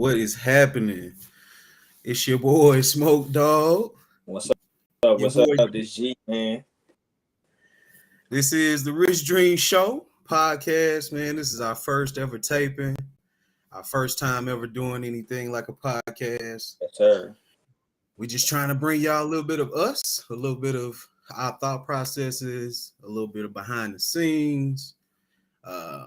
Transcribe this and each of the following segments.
What is happening? It's your boy Smoke Dog. What's up? Your What's boy. up? This G, man. This is the Rich Dreamzz Show podcast, man. This is our first ever taping, our first time ever doing anything like a podcast. Yes, sir. We just trying to bring y'all a little bit of us, a little bit of our thought processes, a little bit of behind the scenes, a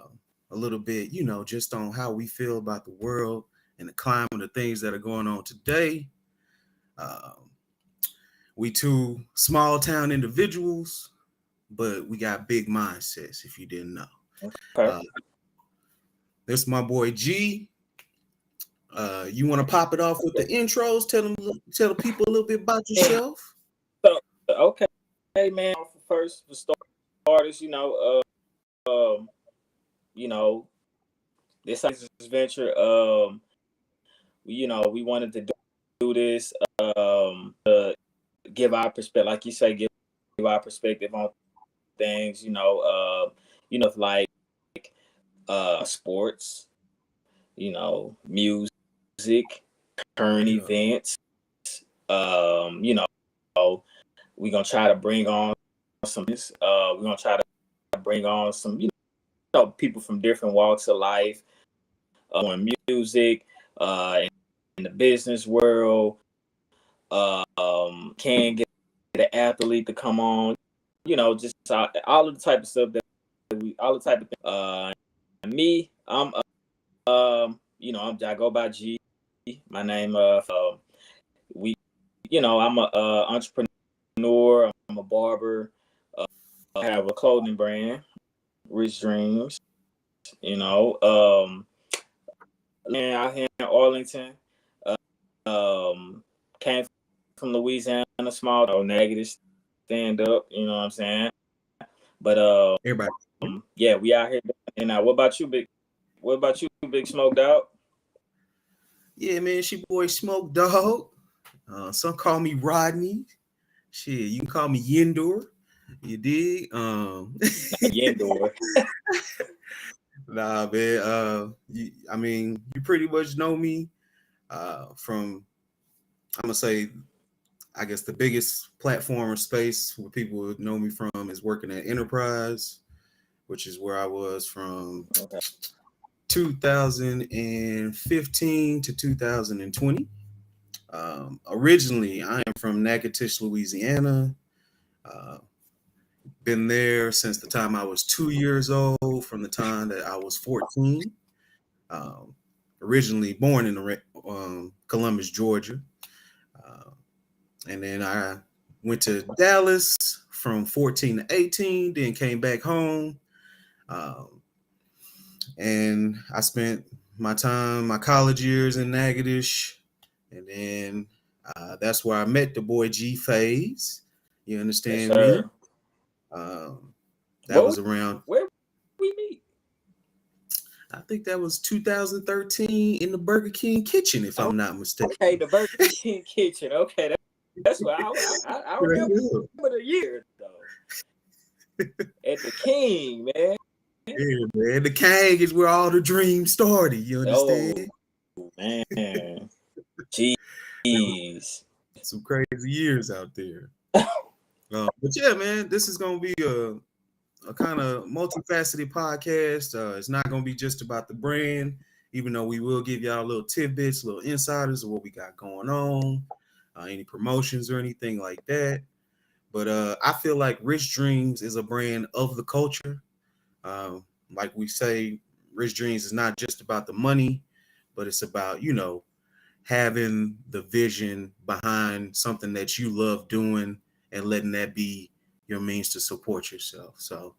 little bit, just on how we feel about the world and the climate of things that are going on today. We two small town individuals, but we got big mindsets, if you didn't know. Okay. This is my boy G. You want to pop it off with the intros? Tell the people a little bit about yourself. Okay, hey man. First, for starters, this venture. We wanted to do this. To give our perspective, like you say, give our perspective on things. Like sports. Music, current events. We're gonna try to bring on some. We're gonna try to bring on some, people from different walks of life, in music, in the business world. Can get an athlete to come on. Just all of the type of stuff all the type of things. Me, I'm I go by G. My name, I'm a entrepreneur. I'm a barber. I have a clothing brand, Rich Dreamzz. Out here in Arlington. Came from Louisiana, small, negative, stand up. You know what I'm saying? But everybody, yeah, we out here. And what about you, Big? What about you, Big Smoked Out? Yeah, man, it's your boy Smoke Dog. Some call me Rodney. Shit, you can call me Yendor. You dig? Yendor. Nah, man. You pretty much know me from, I'm gonna say, I guess the biggest platform or space where people would know me from is working at Enterprise, which is where I was from 2015 to 2020. Originally, I am from Natchitoches, Louisiana. Been there since the time I was 2 years old, from the time that I was 14. Originally born in Columbus, Georgia. And then I went to Dallas from 14 to 18, then came back home. And I spent my college years in Natchitoches. And then that's where I met the boy G Phase. You understand me? That was around. Where we meet? I think that was 2013 in the Burger King kitchen, if I'm not mistaken. Okay, the Burger King kitchen. Okay, that's what I remember the year though. At the King, man. Yeah, man. The King is where all the dreams started. You understand? Oh, man. Jeez. Some crazy years out there. But yeah, man, this is gonna be a kind of multifaceted podcast. It's not gonna be just about the brand, even though we will give y'all little tidbits, little insiders of what we got going on, any promotions or anything like that. But I feel like Rich Dreamzz is a brand of the culture. Like we say, Rich Dreamzz is not just about the money, but it's about, having the vision behind something that you love doing and letting that be your means to support yourself. So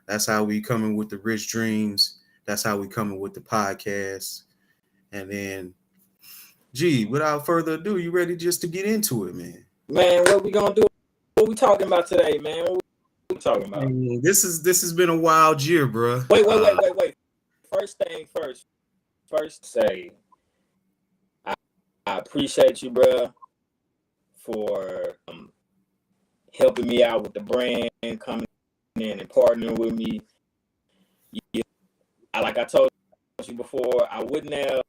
that's how we coming with the Rich Dreamzz. That's how we coming with the podcast. And then, G, without further ado, you ready just to get into it, man? Man, what we gonna do? What we talking about today, man? What we talking about? This has been a wild year, bro. Wait. First thing first. First, say I appreciate you, bro, for helping me out with the brand, coming in and partnering with me. Like I told you before, I wouldn't have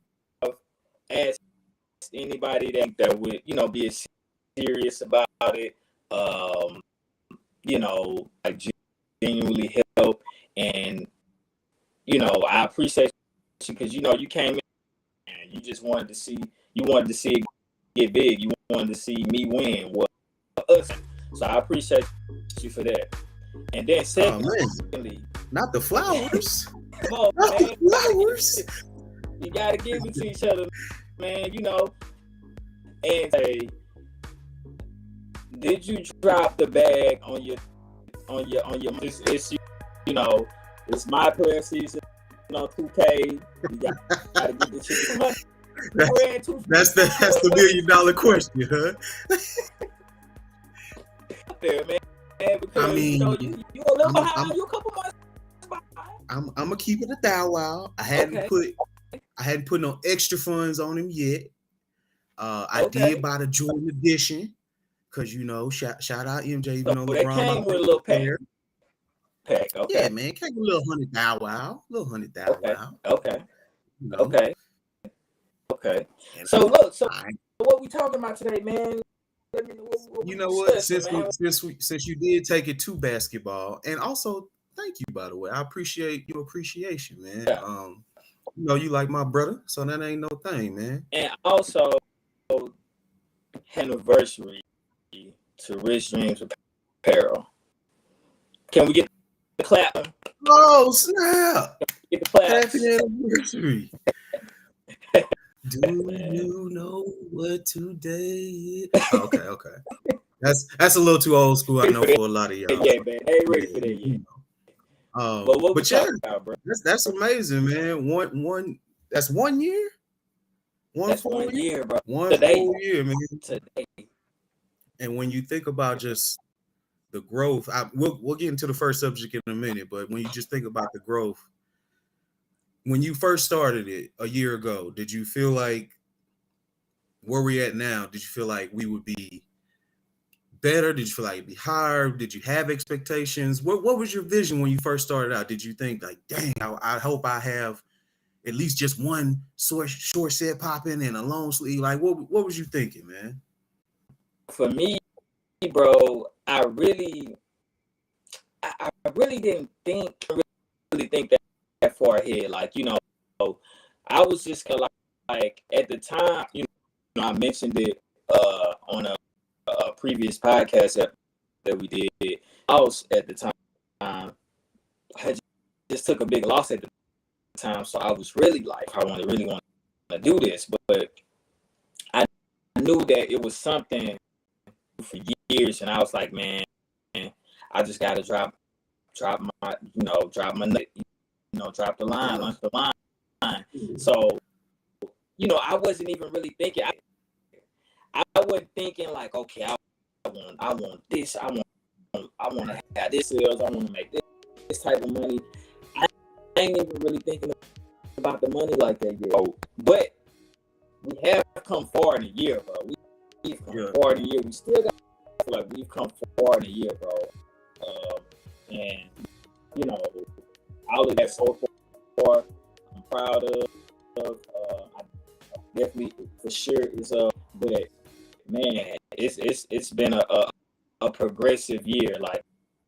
ask anybody that would, be serious about it, like genuinely help. And, I appreciate you because, you came in and you just wanted to see it get big. You wanted to see me win. Well, us. So I appreciate you for that. And then secondly, not the flowers. Come on, not man. the flowers. You gotta give it to each other, man. And say, did you drop the bag on your? It's my player season on 2K. You gotta get the shit. That's the $1 million question, huh? There, man. Because, I mean, you a little behind. You a couple months behind. I'm gonna keep it $1,000. I hadn't put no extra funds on him yet. I did buy the Jordan edition because shout out MJ. Even though LeBron came with a little pack. Okay. Yeah, man, came with a little $100,000. Little $100,000. Okay. So look, what we talking about today, man? You know what? Since you did take it to basketball, and also thank you, by the way. I appreciate your appreciation, man. Yeah. You like my brother, so that ain't no thing, man. And also, anniversary to Rich Dreamzz Apparel. Can we get the clap? Oh snap! Get the clap. Happy anniversary. Do you know what today is? Okay. That's a little too old school, I know, for a lot of y'all. Yeah, man. Ain't ready for that yet. But yeah, about, that's amazing, man. That's 1 year? That's 1 year, bro. One full year, man. Today. And when you think about just the growth, we'll get into the first subject in a minute, but when you just think about the growth, when you first started it a year ago, did you feel like where we at now? Did you feel like we would be better? Did you feel like it'd be higher? Did you have expectations? What was your vision when you first started out? Did you think like, dang, I hope I have at least just one short set popping and a long sleeve? Like, what was you thinking, man? For me, bro, I really didn't think that far ahead. Like, I was just kind of like at the time, I mentioned it on a previous podcast that we did. I was at the time, I just took a big loss at the time, so I was really like, I really want to do this, but I knew that it was something for years, and I was like, man, I just got to drop my nut, drop the line, launch the line. So, I wasn't even really thinking. I wasn't thinking like, okay, I want this. I want to have this sales. I want to make this type of money. I ain't even really thinking about the money like that yet. But we have come far in a year, bro. We've come far in a year. We still got like we've come far in a year, bro. And all of that so far, I'm proud of. I definitely for sure is but man, it's been a progressive year. Like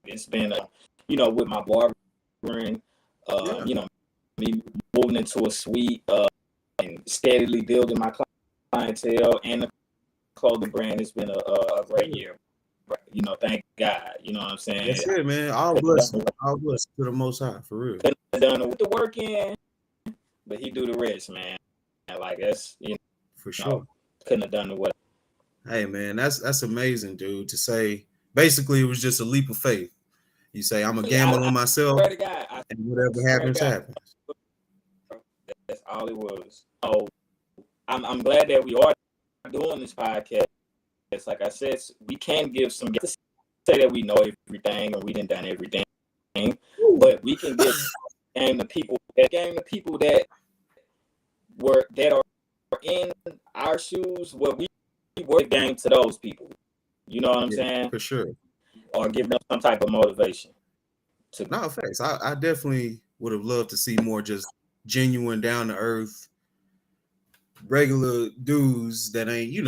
it's been with my barbering, me moving into a suite, and steadily building my clientele and the clothing brand. It's been a great year. Thank God. You know what I'm saying? That's it, man. All blessed to the Most High, for real. Couldn't have done it with the work in, but he do the rest, man. Like that's for sure. Couldn't have done it with. Hey, man, that's amazing, dude. To say basically it was just a leap of faith. You say I'm gonna gamble on myself, and whatever happens, happens. That's all it was. Oh, I'm glad that we are doing this podcast. It's like I said, we can give some say that we know everything and we didn't done everything, but we can give the people that are in our shoes. What we were game to those people. You know what I'm saying? For sure. Or give them some type of motivation. No, thanks. I definitely would have loved to see more just genuine, down to earth regular dudes that ain't,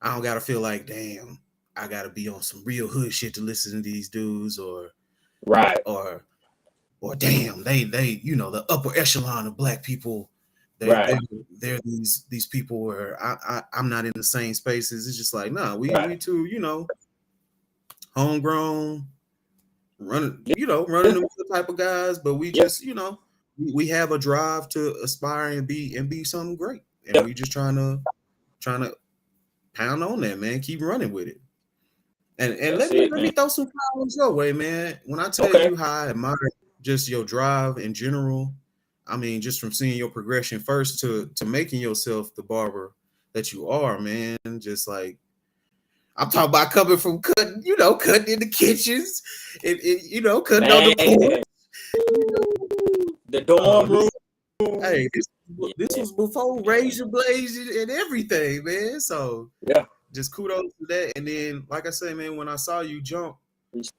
I don't gotta feel like, damn, I gotta be on some real hood shit to listen to these dudes, or Right. or damn, they the upper echelon of black people. Right. They're these people where I'm not in the same spaces. It's just like, nah, we Right. too, homegrown, running, Yeah. running the type of guys, but we Yeah. just, we have a drive to aspire and be something great. And Yeah. we just trying to pound on that, man. Keep running with it. And let me throw some flowers your way, man. When I tell you how I admire just your drive in general, I mean, just from seeing your progression first to making yourself the barber that you are, man. Just like, I'm talking about coming from cutting in the kitchens, and cutting on the porch. The dorm room. Hey, this was before Razor Blades and everything, man. So yeah, just kudos to that. And then, like I say, man, when I saw you jump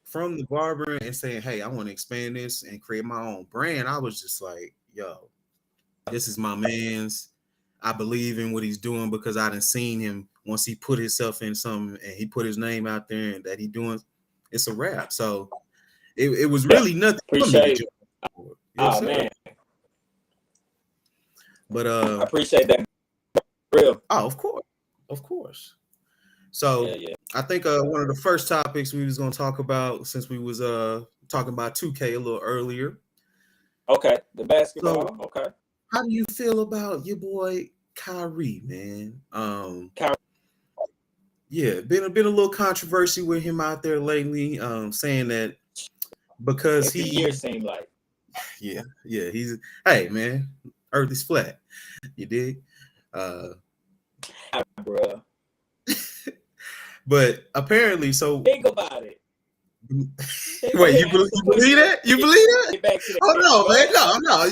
from the barber and saying, "Hey, I want to expand this and create my own brand," I was just like, "Yo, this is my man's. I believe in what he's doing because I done seen him once he put himself in something and he put his name out there and that he doing. It's a wrap." So it was really nothing. Appreciate it. Yes, man. But I appreciate that. Real. Oh, of course. So yeah. I think one of the first topics we was gonna talk about, since we was talking about 2K a little earlier. Okay, the basketball. So, okay. How do you feel about your boy Kyrie, man? Kyrie. Yeah, been a little controversy with him out there lately, saying that because every year seemed like. Yeah, he's hey man, Earth is flat. You dig? Bruh. But apparently, so think about it. Wait, you believe that? You believe that? Oh no, man, no.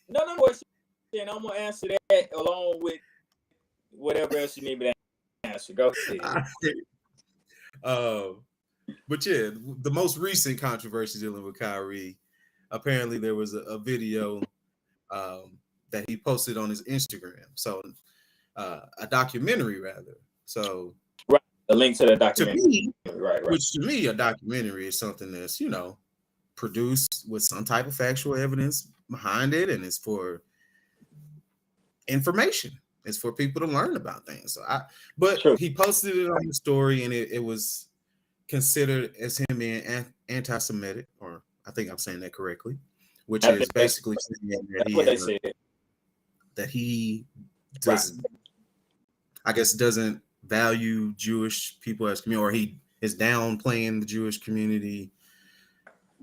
No question. I'm gonna answer that along with whatever else you need me to answer. Go ahead. But yeah, the most recent controversy dealing with Kyrie, apparently there was a video that he posted on his Instagram. So a documentary rather. So right, the link to the documentary. To me, right. Which to me, a documentary is something that's, produced with some type of factual evidence behind it, and it's for information. It's for people to learn about things. So he posted it on the story, and it was considered as him being anti-Semitic, or I think I'm saying that correctly, which is basically saying that he doesn't, I guess, doesn't value Jewish people as community, or he is downplaying the Jewish community,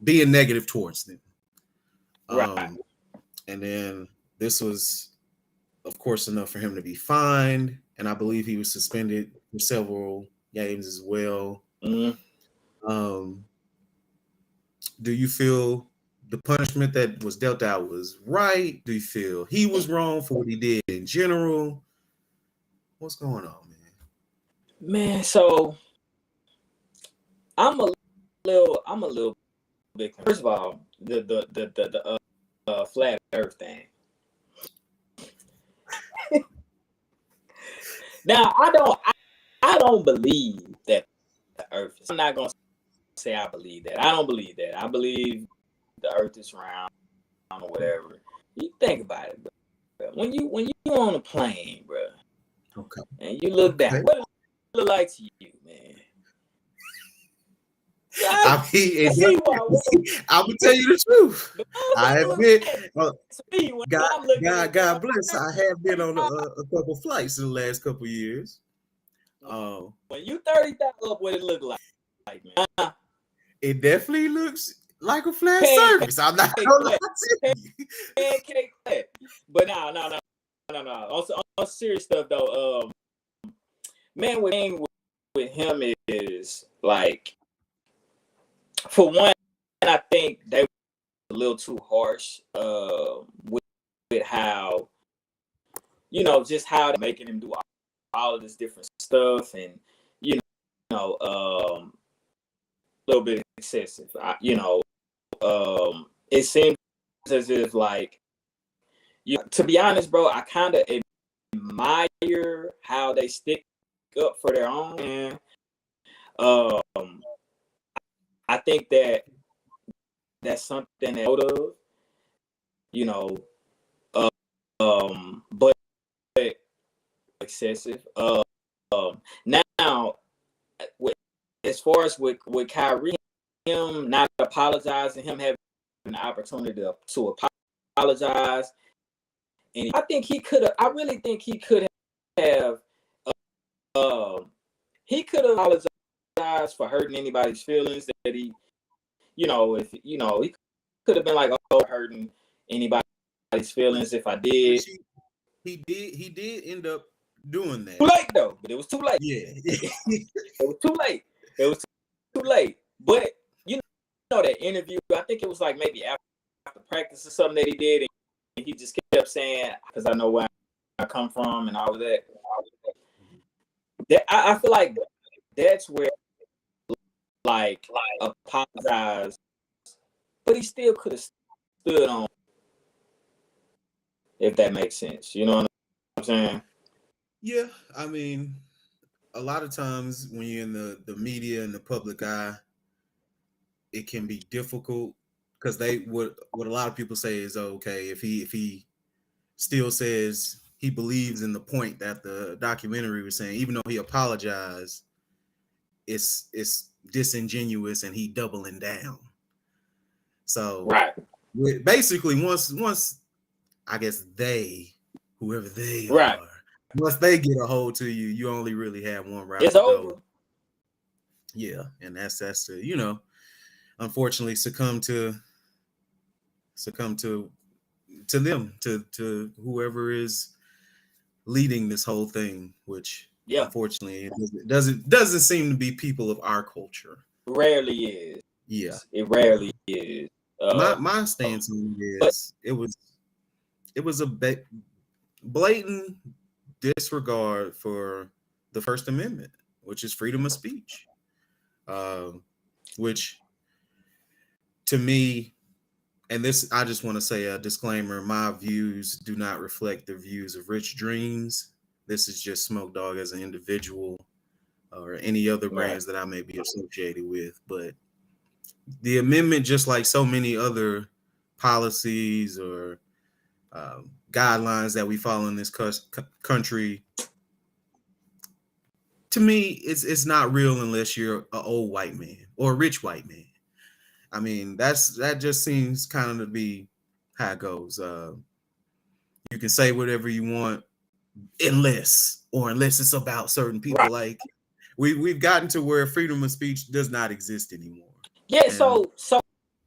being negative towards them. And then this was, of course, enough for him to be fined, and I believe he was suspended for several games as well. Mm-hmm. Do you feel the punishment that was dealt out was right? Do you feel he was wrong for what he did in general? What's going on, man? Man, so I'm a little bit. First of all, the flat Earth thing. Now I don't believe that the Earth. I'm not gonna say I believe that. I don't believe that. I believe the Earth is round or whatever. You think about it, bro. When you on a plane, bro. Okay. And you look down. What does it look like to you, man? I mean, I will tell you the truth. I have been. God bless. I have been on a couple flights in the last couple years. When you 30,000 up, what it look like, man? It definitely looks like a flat surface. I'm not gonna lie to you. Pancake flat. But no. On serious stuff though, man, with him is like, for one, I think they were a little too harsh with how, just how they're making him do all of this different stuff, and a little bit excessive. It seems as if, like, To be honest, bro, I kind of admire how they stick up for their own. And I think that's something that of, you know, but excessive. Now, as far as with Kyrie, him not apologizing, him having the opportunity to apologize, and I think he could have. I really think he could have. He could have apologized for hurting anybody's feelings that he, if he could have been like, oh, hurting anybody's feelings if I did. He did end up doing that. Too late though, but it was too late. Yeah. It was too late. It was too late. But that interview, I think it was like maybe after practice or something that he did, and he just kept saying, because I know where I come from and all of that. I feel like that's where like apologize, but he still could have stood on, if that makes sense. You know what I'm saying? Yeah, I mean, a lot of times when you're in the media and the public eye, it can be difficult because what a lot of people say is, okay, if he still says he believes in the point that the documentary was saying, even though he apologized, it's disingenuous and he doubling down. So right, basically, once I guess whoever they right. are, once they get a hold to you, you only really have one route. It's over. Yeah, and that's the unfortunately succumb to them, to whoever is leading this whole thing, which unfortunately it doesn't seem to be people of our culture. Rarely is. Yeah, it rarely is. My stance on it is it was a blatant disregard for the First Amendment, which is freedom of speech, which to me, and this, I just want to say a disclaimer, my views do not reflect the views of Rich Dreamzz. This is just Smoke Dog as an individual or any other brands that I may be associated with. But the amendment, just like so many other policies or guidelines that we follow in this country, to me, it's not real unless you're an old white man or a rich white man. I mean, that just seems kind of to be how it goes. You can say whatever you want, unless it's about certain people. Right. Like we've gotten to where freedom of speech does not exist anymore. Yeah. And so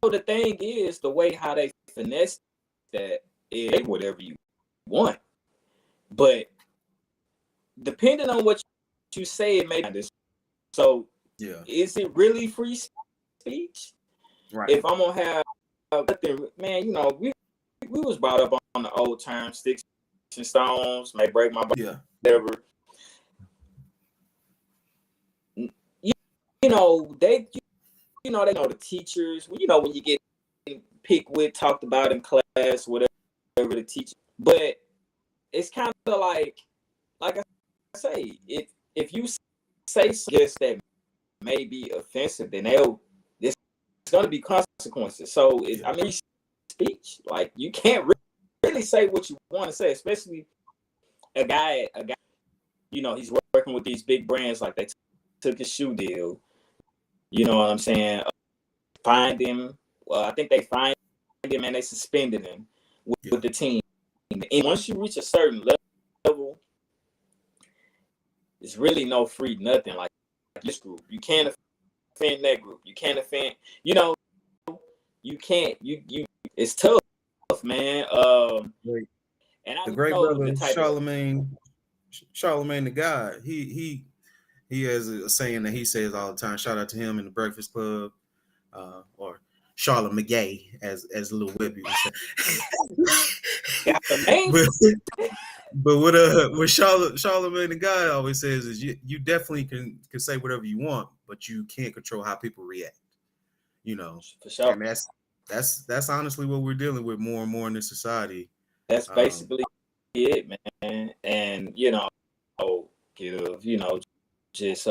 the thing is, the way how they finesse that is whatever you want, but depending on what you say, it may not. So is it really free speech? Right. If I'm gonna have, man, we was brought up on the old term, sticks and stones may break my body, whatever. They know the teachers. When you get picked with, talked about in class, whatever the teacher. But it's kind of like I say, if you say something that may be offensive, then it's going to be consequences. So speech, like you can't really say what you want to say, especially a guy. He's working with these big brands, like they took his shoe deal. You know what I'm saying? Find him. I think they find him and they suspended him with the team. And once you reach a certain level, it's really no free nothing. Like this group, you can't offend that group. You can't offend. You can't. You. It's tough, man. And the great brother Charlemagne the God. He has a saying that he says all the time. Shout out to him in the Breakfast Club, or Charlotte McGay, as Lil Webby would say. but what Charlemagne the God always says is you definitely can say whatever you want, but you can't control how people react. For sure. And that's honestly what we're dealing with more and more in this society. That's basically it, man. And just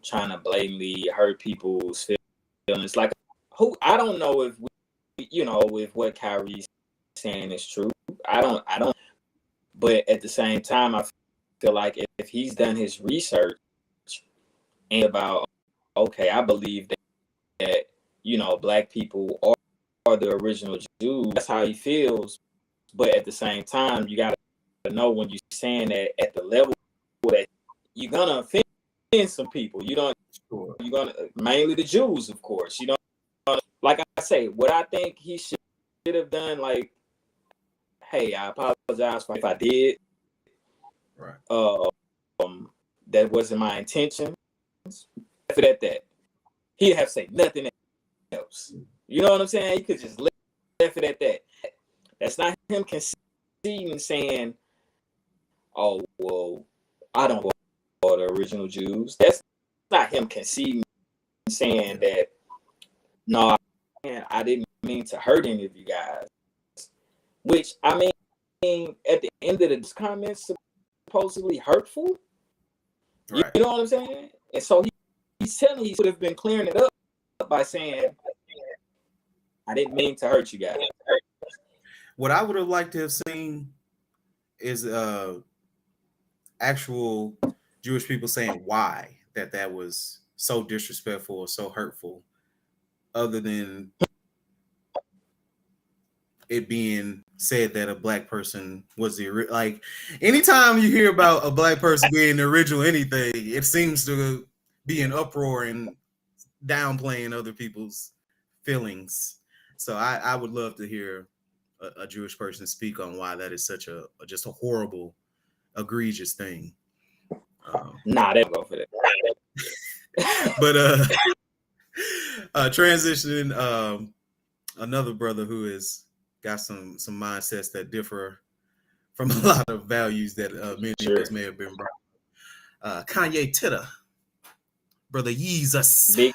trying to blatantly hurt people's feelings. Like, who I don't know if if what Kyrie's saying is true. I don't. But at the same time, I feel like if he's done his research and about, okay, I believe that Black people are the original Jews. That's how he feels. But at the same time, you gotta know when you're saying that at the level that you're gonna offend some people. You're gonna mainly the Jews, of course. Like I say, what I think he should have done, like, hey, I apologize if I did. Right. That wasn't my intention. For that, he'd have to say nothing else. You know what I'm saying? He could just left it at that. That's not him conceding, saying, "Oh, well, I don't want the original Jews." That's not him conceding, saying that, "No, I didn't mean to hurt any of you guys." Which, I mean, at the end of the comments, supposedly hurtful. Right. You know what I'm saying? And so he's telling he should have been clearing it up by saying, "I didn't mean to hurt you guys." What I would have liked to have seen is actual Jewish people saying why that was so disrespectful or so hurtful, other than it being said that a Black person was like, anytime you hear about a Black person being the original anything, it seems to be an uproar and downplaying other people's feelings. So I would love to hear a Jewish person speak on why that is such just a horrible, egregious thing. They go for that. But transitioning, another brother who has got some mindsets that differ from a lot of values that many of us may have been brought. Kanye Titter, brother Yeezus. Big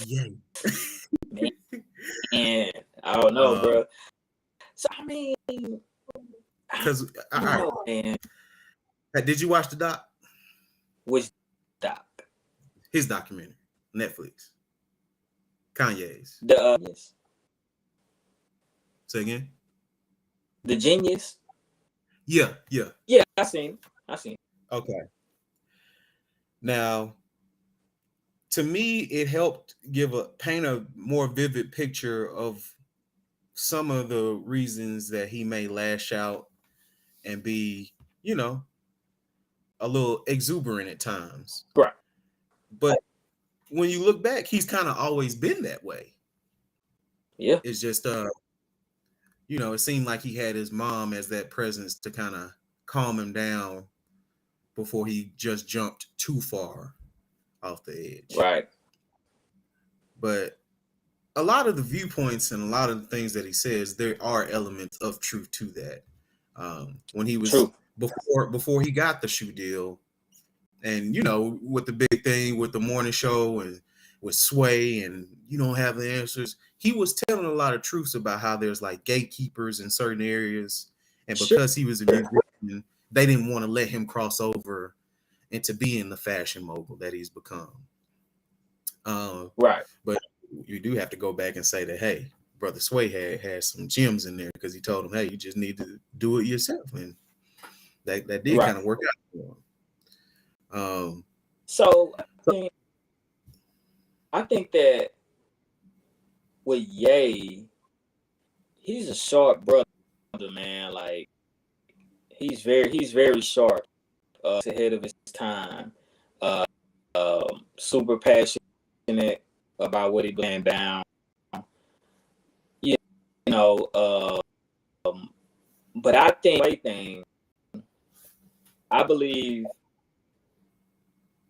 Yeah. Man, I don't know, bro. So I mean, because man. Did you watch the doc? Which doc? His documentary, Netflix. Kanye's. Yes. Say again. The Genius. Yeah. I seen. Okay. Now, to me, it helped paint a more vivid picture of some of the reasons that he may lash out and be, a little exuberant at times. Right. But when you look back, he's kind of always been that way. Yeah. It's just, it seemed like he had his mom as that presence to kind of calm him down before he just jumped too far off the edge. Right. But a lot of the viewpoints and a lot of the things that he says, there are elements of truth to that. When he was before he got the shoe deal, and with the big thing with the morning show and with Sway, and you don't have the answers, he was telling a lot of truths about how there's like gatekeepers in certain areas, and because he was a musician, they didn't want to let him cross over into being the fashion mogul that he's become. Right. But you do have to go back and say that, hey, Brother Sway had some gems in there, because he told him, hey, you just need to do it yourself, and that did kind of work out for him. So I think that with Ye, he's a sharp brother, man. Like, he's very sharp, ahead of his time, super passionate about what he's laying down. But I think I believe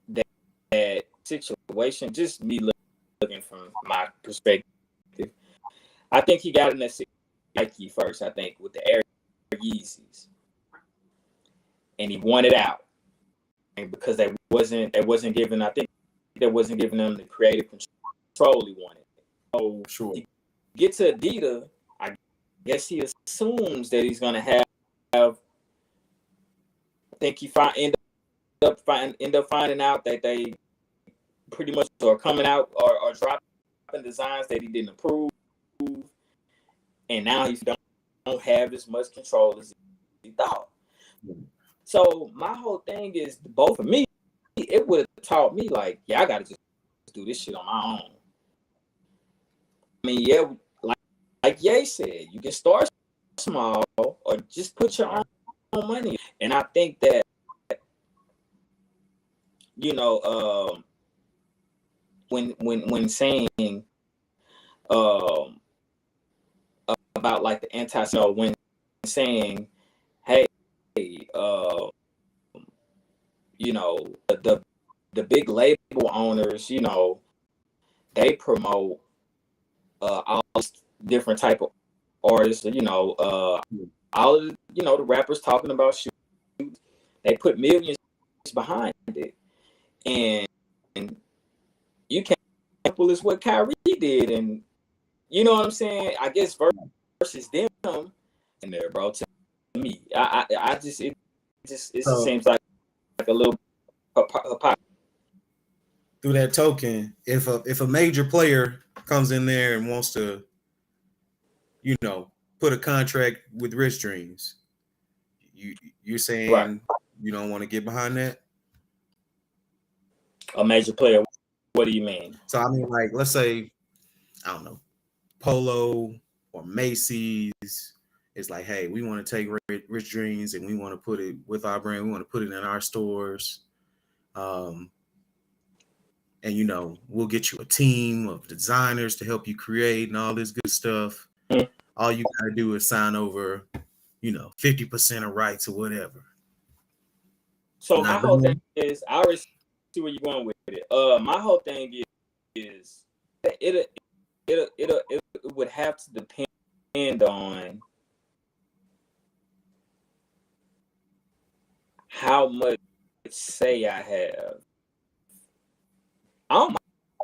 that situation, just me looking from my perspective, I think he got in that Nike first, I think, with the Air Yeezys. And he wanted out. And because they wasn't giving them the creative control he wanted. So sure. Get to Adidas, I guess he assumes that he's gonna have. I think he end up finding out that they pretty much are coming out or dropping designs that he didn't approve, and now he don't have as much control as he thought. So my whole thing is, both of me, it would have taught me like, yeah, I gotta just do this shit on my own. I mean, yeah, like Ye said, you can start small or just put your own money. And I think that, you know, when saying about like the anti-so, when saying, hey, you know, the big label owners, you know, they promote all different type of artists, you know, all of the, you know, the rappers talking about shoes, they put millions behind it, and you can't simple as what Kyrie did, and you know what I'm saying. I guess versus them in there, bro. To me, I just it seems like a little through that token. If a major player comes in there and wants to, you know, put a contract with Rich Dreamzz, you're saying right. You don't want to get behind that? A major player. What do you mean? So I mean, like, let's say, I don't know, Polo or Macy's is like, hey, we want to take Rich Dreamzz and we want to put it with our brand. We want to put it in our stores. And, you know, we'll get you a team of designers to help you create and all this good stuff. Mm-hmm. All you got to do is sign over, you know, 50% of rights or whatever. So my whole thing is, I already see where you're going with it. My whole thing is that it would have to depend on how much say I have. I don't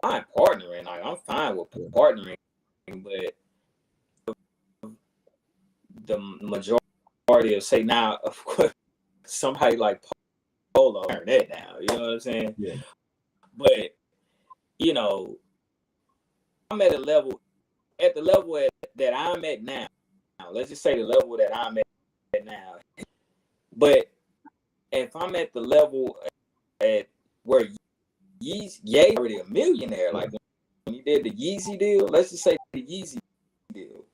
mind partnering. Like, I'm fine with partnering, but the majority of say now, of course, somebody like Polo turn that down. You know what I'm saying? Yeah. But you know, I'm at the level that I'm at now. Let's just say the level that I'm at now. But if I'm at the level at where Ye already a millionaire, like when he did the Yeezy deal, let's just say the Yeezy deal,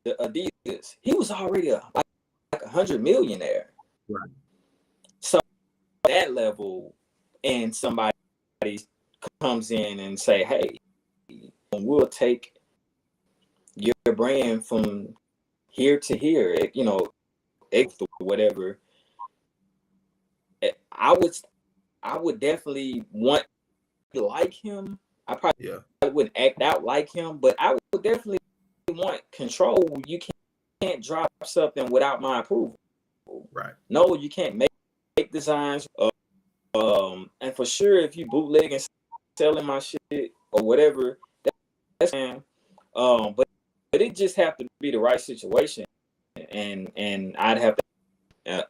the Adidas, he was already like 100 millionaire. Right. So that level, and somebody comes in and say, hey, we'll take your brand from here to here, you know, whatever. I would definitely want to like him. I probably wouldn't act out like him, but I would definitely want control. You can't drop something without my approval. Right. No, you can't make designs. And for sure, if you bootleg and selling my shit or whatever, that's fine. But it just have to be the right situation, and I'd have to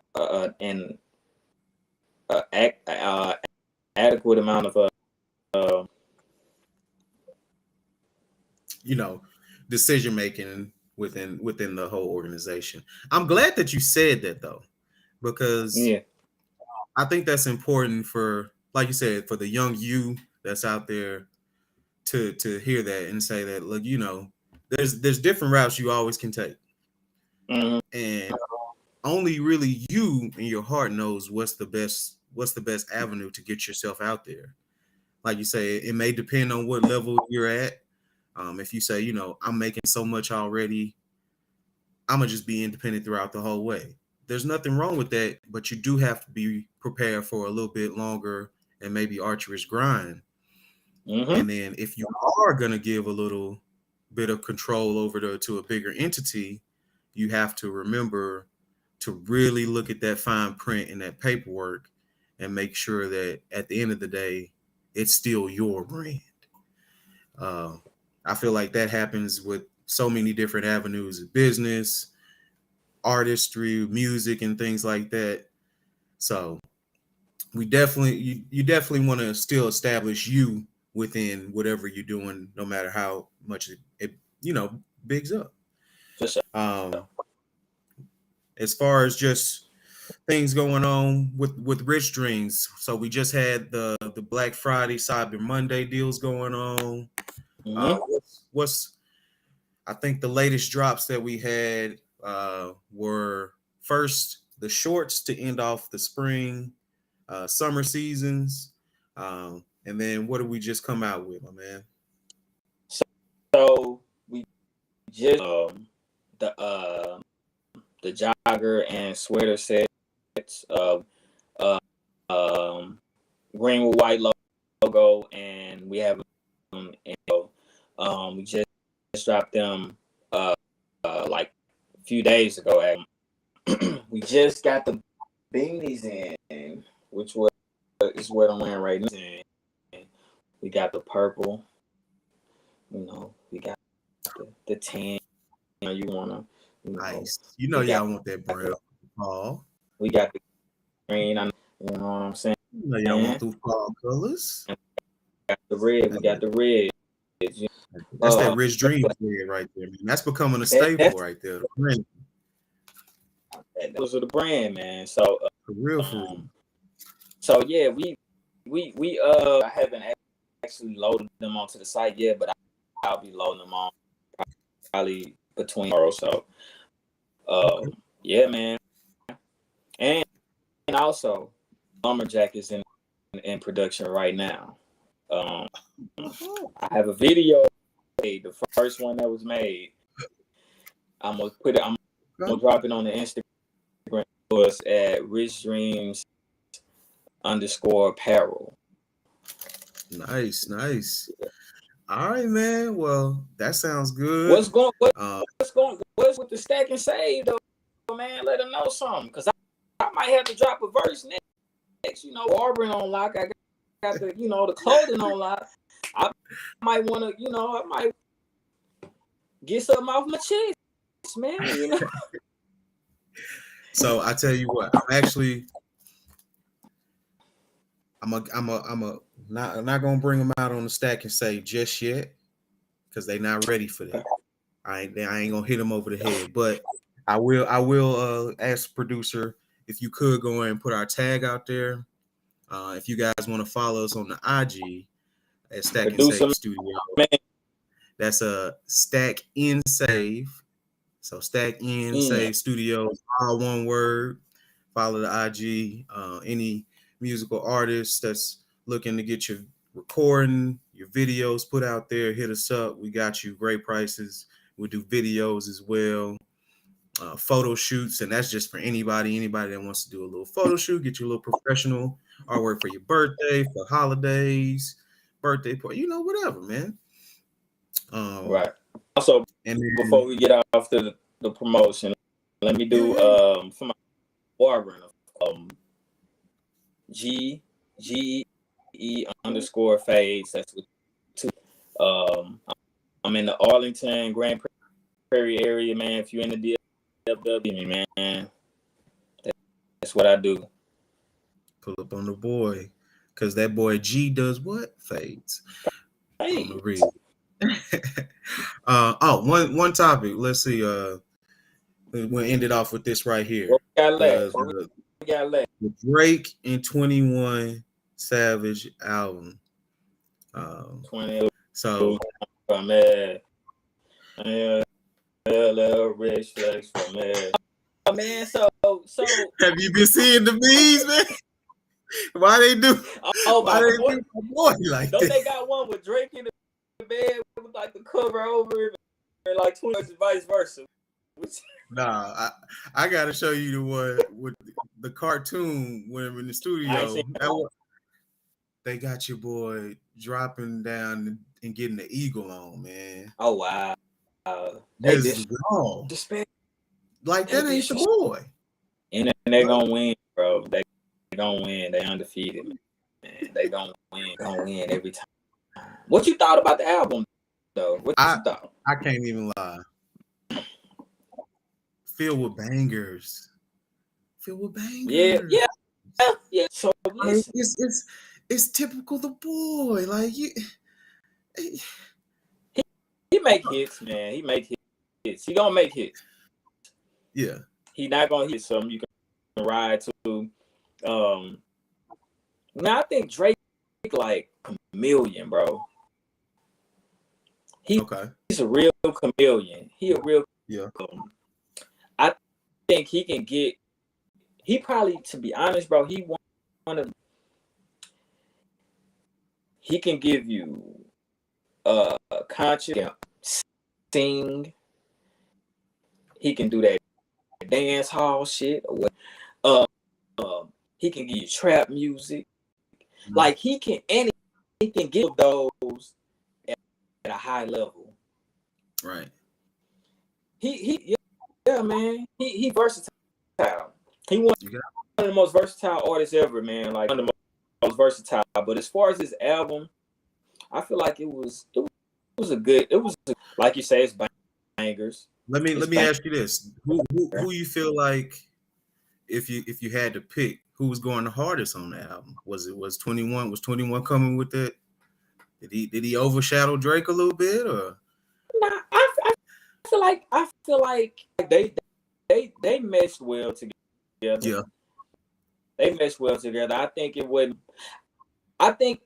adequate amount of you know, decision making within the whole organization. I'm glad that you said that though, because I think that's important for, like you said, for the young you that's out there to hear that and say that, look, you know, there's different routes you always can take. Mm-hmm. And only really you in your heart knows what's the best avenue to get yourself out there. Like you say, it may depend on what level you're at. If you say, you know, I'm making so much already, I'm gonna just be independent throughout the whole way. There's nothing wrong with that, but you do have to be prepared for a little bit longer and maybe arduous grind. Mm-hmm. And then if you are gonna give a little bit of control over to a bigger entity, you have to remember to really look at that fine print and that paperwork and make sure that at the end of the day, it's still your brand. I feel like that happens with so many different avenues of business, artistry, music, and things like that. So we definitely, you definitely want to still establish you within whatever you're doing, no matter how much it bigs up. For sure. As far as just things going on with Rich Dreamzz, so we just had the Black Friday, Cyber Monday deals going on. Mm-hmm. What's I think the latest drops that we had were first the shorts to end off the spring, summer seasons, and then what did we just come out with, my man? So we just the jogger and sweater sets, green with white logo, and we have we just dropped them like a few days ago. We just got the beanies in, which is what I'm wearing right now. We got the purple, we got the tan. You wanna, nice. Y'all want that brown. Fall. We got the green. You know what I'm saying? Y'all want the fall colors. We got the red. We got the red. That's that Rich Dreamzz red right there, man. That's becoming a staple right there. The brand. Those are the brand, man. So for real. So yeah, we I haven't actually loaded them onto the site yet, but I'll be loading them on probably between tomorrow. So yeah, man. And also Lumberjack is in production right now. I have a video made, the first one that was made. I'm gonna drop it on the Instagram. Was at Rich Dreamzz _apparel. Nice. All right, man. Well, that sounds good. What's with the stack and save though, man? Let them know something, because I might have to drop a verse next. Auburn on lock. I got the the clothing on lock. I might want to I might get something off my chest, man. So I tell you what, I'm not gonna bring them out on the stack and say just yet, because they're not ready for that. I ain't gonna hit them over the head, but I will ask producer if you could go ahead and put our tag out there. If you guys want to follow us on the IG at Stack and Save Studio, that's a Stack in Save. So Stack in Save Studios, all one word. Follow the IG. Any musical artists that's looking to get your recording, your videos put out there, hit us up. We got you great prices. We do videos as well, photo shoots, and that's just for anybody that wants to do a little photo shoot, get you a little professional artwork for your birthday, for holidays, birthday party, whatever, man. Right. Also, before we get off the promotion, let me do for my barber GE _fades. That's with two. I'm in the Arlington, Grand Prairie area, man. If you're in the DFW, man, that's what I do. Pull up on the boy, because that boy G does what? Fades. Hey. One topic. Let's see. We'll end it off with this right here. What we got left? The Drake and 21 Savage album. 20. So from there. Rich Flex from there. Oh man, so have you been seeing the memes, man? Why they do? Why they do my boy like that? Don't they got one with Drake in the bed with like the cover over it, and like 20 and vice versa? Nah, I gotta show you the one with the cartoon when in the studio. They got your boy dropping down and getting the eagle on, man. Oh wow. That's wrong. Like that ain't your boy. And they're gonna win, bro. They gonna win. They undefeated, man. They gonna win every time. What you thought about the album, though? What you thought? I can't even lie. Filled with bangers. Filled with bangers. Yeah. So Like, it's typical the boy. Like you. He make hits, man. He make hits. He gonna make hits. Yeah. He not gonna hit something you can ride to. Now I think Drake like chameleon, bro. He's a real chameleon. He a real I think he can get. He probably, to be honest, bro, he can give you conscious, sing. He can do that dance hall shit or what. He can give you trap music. Like he can give those at a high level. Right. Yeah, man. He versatile. He one of the most versatile artists ever, man. Like one of the most versatile. But as far as this album, I feel like it was like you say, it's bangers. Let me ask you this: who you feel like if you had to pick, who was going the hardest on the album? Was 21? Was 21 coming with that? Did he overshadow Drake a little bit, or? Nah, I feel like they meshed well together. Yeah, they meshed well together. I think it wouldn't. I think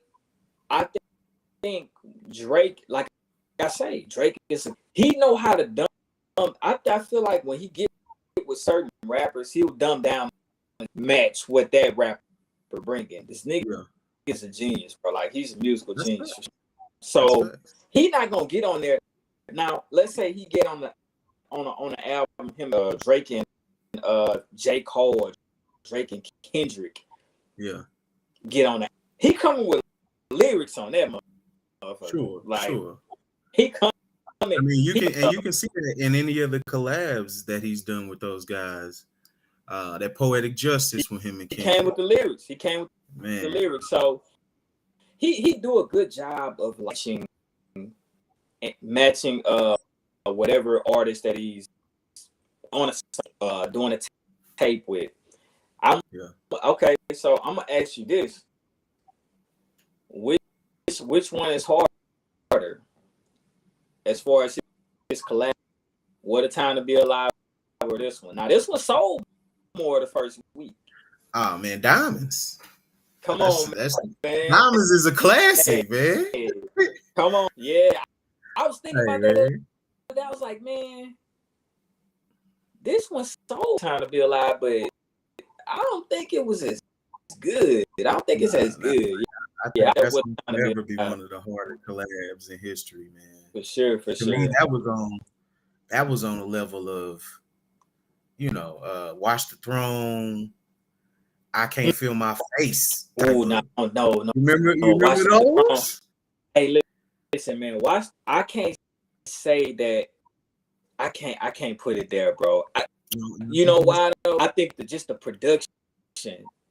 Drake, like I say, Drake he know how to dumb. I feel like when he get with certain rappers, he'll dumb down and match what that rapper bringing. This nigga is a genius, bro. Like he's a musical genius. Right. So he not gonna get on there. Now, let's say he get on the album, him, Drake and J. Cole, or Drake and Kendrick. Yeah. Get on that. He coming with lyrics on that motherfucker. Sure. Like sure. He coming. I mean, you can see that in any of the collabs that he's done with those guys. That Poetic Justice with him and Kendrick. He came with the lyrics. He came with the lyrics. So he do a good job of matching whatever artist that he's on doing a tape with. Okay, so I'm gonna ask you this: which one is harder as far as his collab? What a Time to Be Alive or this one? Now this one sold more the first week. Oh man, Diamonds. Come on, man. Diamonds is a classic, man. Come on, yeah. I was thinking about that. I was like, man, this one sold Time to Be Alive, but I don't think it was as good. I don't think it's as good. I think that's will never be one of the harder collabs in history, man. For sure. Me, that was on a level of, Watch the Throne. I Can't Feel My Face. Oh no. Remember those? Hey, listen, man. I can't say that. I can't put it there, bro. You know why though? I think just the production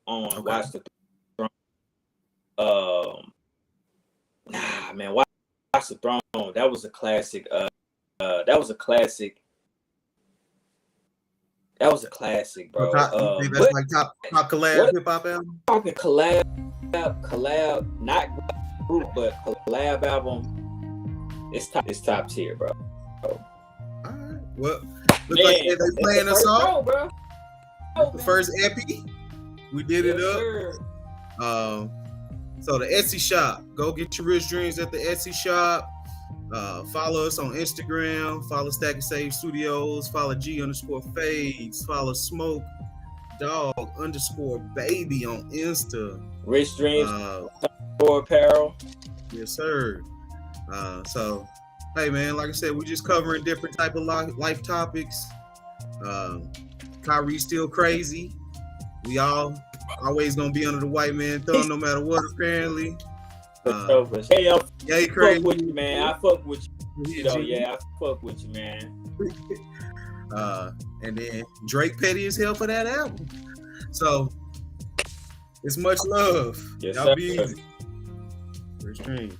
on Watch the Throne. Man, Watch the Throne. That was a classic. That was a classic, bro. That's like top collab hip hop album. Talking collab, not group, but collab album. It's top tier, bro. All right. Well, look like they playing us off, bro. The first EP, we did it up. Sure. So the Etsy shop, go get your Rich Dreamzz at the Etsy shop. Follow us on Instagram. Follow Stack and Save Studios. Follow G_Fades. Follow Smoke Dog _baby on Insta. Rich Dreamzz for apparel. Yes, sir. So, hey man, like I said, we're just covering different type of life topics. Kyrie's still crazy. We all always gonna be under the white man thumb, no matter what. Apparently. Hey, I crazy. Fuck with you, man. I fuck with you. I fuck with you, man. And then Drake petty as hell for that album. So it's much love. Yes, y'all sir. be easy. Rich Dreamzz.